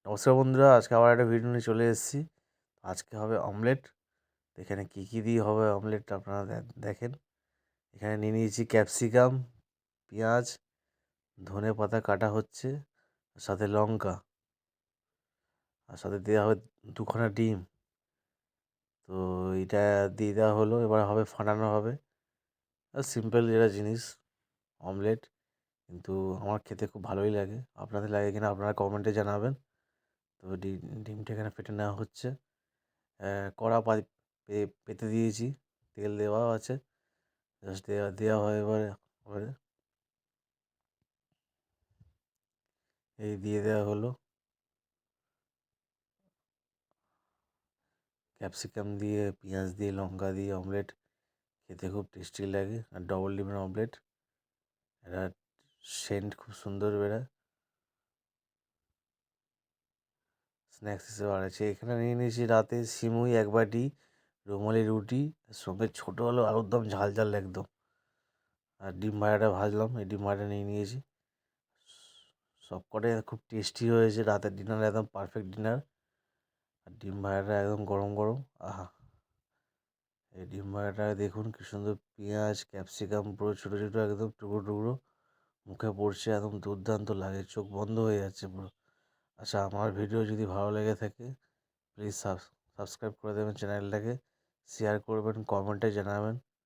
নমস্কার বন্ধুরা, আজকে আবার একটা ভিডিও নিয়ে চলে এসেছি। আজকে হবে অমলেট। এখানে কী কী দিয়ে হবে অমলেটটা আপনারা দেখেন। এখানে নিয়ে নিয়েছি ক্যাপসিকাম, পেঁয়াজ, ধনে পাতা কাটা হচ্ছে, সাথে লঙ্কা, আর সাথে দেওয়া হবে দুখানা ডিম। তো এটা দিয়ে দেওয়া হলো, এবার হবে ফাটানো হবে। সিম্পল যেটা জিনিস অমলেট, কিন্তু আমার খেতে খুব ভালোই লাগে। আপনাদের লাগে কিনা আপনারা কমেন্টে জানাবেন। তো ডিমটা এখানে ফেটে নেওয়া হচ্ছে। কড়া পেতে দিয়েছি, তেল দেওয়াও আছে। জাস্ট দেওয়া দেওয়া হয় এবারে এবারে এই দিয়ে দেওয়া হলো ক্যাপসিকাম দিয়ে, পেঁয়াজ দিয়ে, লঙ্কা দিয়ে অমলেট খেতে খুব টেস্টি লাগে। আর ডবল ডিমের অমলেট, এটা সেন্ট খুব সুন্দর বেরোয়। স্ন্যাক্স হিসেবে আছে। এখানে নিয়ে নিয়েছি রাতে সিমুই এক বাটি, রুমালি রুটি, সঙ্গে ছোটো হলো আলুর দম, ঝাল ঝাল একদম। আর ডিম ভাজাটা ভাজলাম, এই ডিম ভাজাটা নিয়ে নিয়েছি। সব কটাই খুব টেস্টি হয়েছে। রাতের ডিনার একদম পারফেক্ট ডিনার। আর ডিম ভাজাটা একদম গরম গরম, আহা! এই ডিম ভাজাটা দেখুন কি সুন্দর, পেঁয়াজ ক্যাপসিকাম পুরো ছোটো ছোটো একদম টুকরো টুকরো মুখে পড়ছে, একদম দুর্দান্ত লাগে, চোখ বন্ধ হয়ে যাচ্ছে পুরো। আচ্ছা, আমার ভিডিও যদি ভালো লেগে থাকে প্লিজ সাবস্ক্রাইব করে দেবেন চ্যানেলটাকে, শেয়ার করবেন, কমেন্টে জানাবেন।